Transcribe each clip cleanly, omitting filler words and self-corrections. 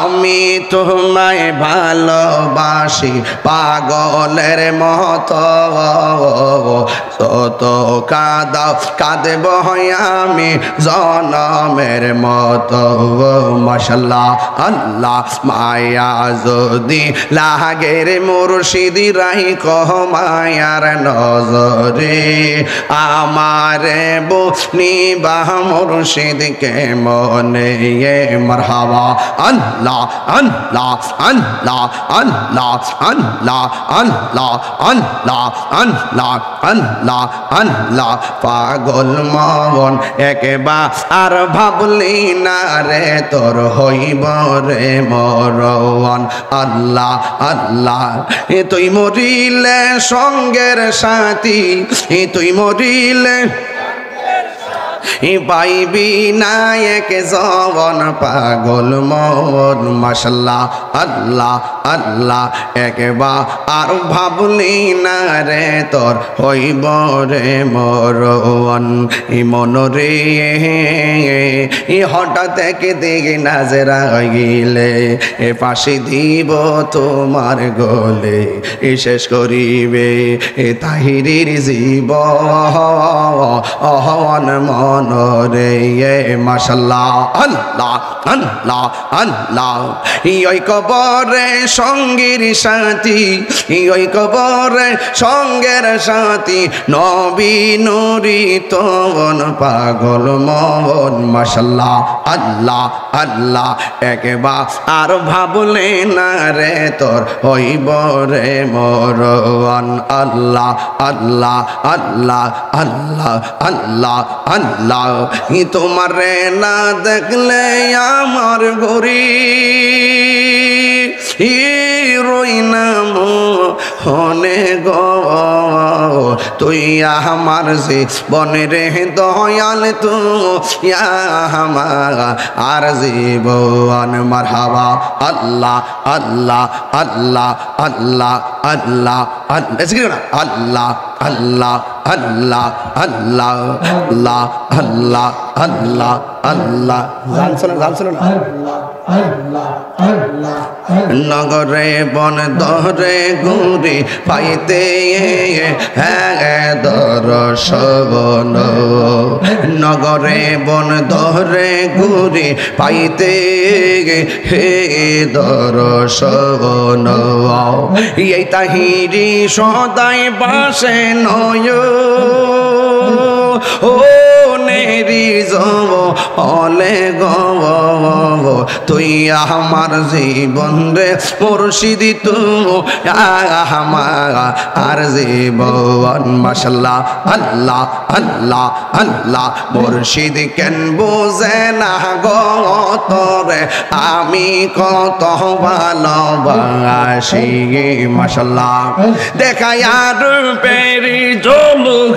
আমি তোমায় ভালোবাসি পাগলের মতো যত কাঁদাও কাঁদব আমি জনমের মতো মাশাআল্লাহ আল্লাহ মায়া যদি লাগে রে মুর্শিদি রাখো মায়ার নজরে আমারে নিবাহ মুর্শিদকে মনে মারহাবা আল্লাহ আল্লাহ আল্লাহ আল্লাহ আল্লাহ আল্লাহ আল্লাহ আল্লাহ আল্লাহ আল্লাহ পাগল মন একবার আর ভাবলি না রে তোর হইব রে মরণ আল্লাহ আল্লাহ তুই মরিলে সঙ্গের সাথী তুই মরিলে পাইবি না এক জবন পাগল মন মাশাআল্লাহ আল্লাহ আল্লাহ একবার আর ভাবলি না রে তোর হইব রে মরণ মন রে হঠাৎ একে দেখে নাজরা গিলে ফাঁসি দিব তোমার গলে শেষ করিবে তাহিরির জীব অহন মনরে মাশাআল্লাহ আল্লাহ আল্লাহ আল্লাহ ওই কবরে সঙ্গীর সাথী ওই কবরে সঙ্গের সাথী নবী নুরি তবন পাগল মন মাশাআল্লাহ আল্লাহ আল্লাহ একবার আর ভাবলে না রে তোর হইব রে মরণ আল্লাহ আল্লাহ আল্লাহ আল্লাহ আল্লাহ আল্লাহ তোমার রে না দেখলে আমার গরি রই নাম হনে গো তুই আমার যে বনে রে দয়াল তু আমার আর জীবন মারহাবা আল্লাহ আল্লাহ আল্লাহ আল্লাহ আল্লাহ আল্লাহ আল্লাহ আল্লাহ আল্লাহ আল্লাহ আল্লাহ আল্লাহ আল্লাহ নগরে বন দরে গুরি পাইতে দর্শন নগরে বন দরে গুরি পাইতে হে দর্শন এই তাহিরি সদাই বাসে নয় ও নেরি যাব অলে গব তুই আমার জীবন রে মুর্শিদি তু আমার আর জীবন মাশাআল্লাহ আল্লাহ আল্লাহ আল্লাহ মুর্শিদ কেন বোঝে না গো তোরে আমি কত ভালোবাসি মাশাআল্লাহ দেখায় আর পেরি জলুক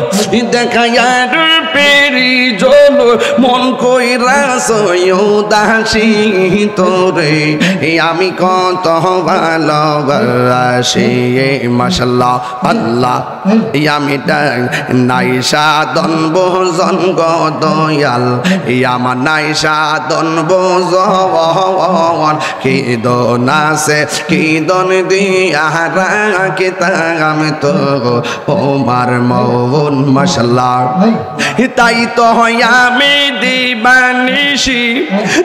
দেখায় আর পেরি জলুক মন কইরা সয়দাসি তোরে আমি কত ভালোবাসি মাশাআল্লাহ আল্লাহ আমি নাই সাধন ভোজন গো দয়াল আমার নাই সাধন ভোজন কি দন আছে কি দন দিয়া রাখি আমি তো ওমার মন মাশাআল্লাহ তাই তো আমি দিবানিশি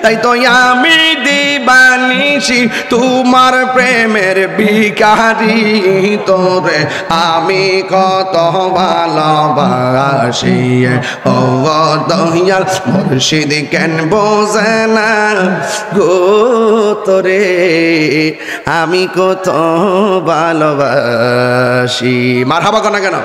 তাই তো আমি দিবানিশি তোমার প্রেমের ভিখারি তোরে আমি কত ভালোবাসি ও দয়াল মুর্শিদ কেন বোঝে না গো তোরে আমি কত ভালোবাসি মারহাবা কেন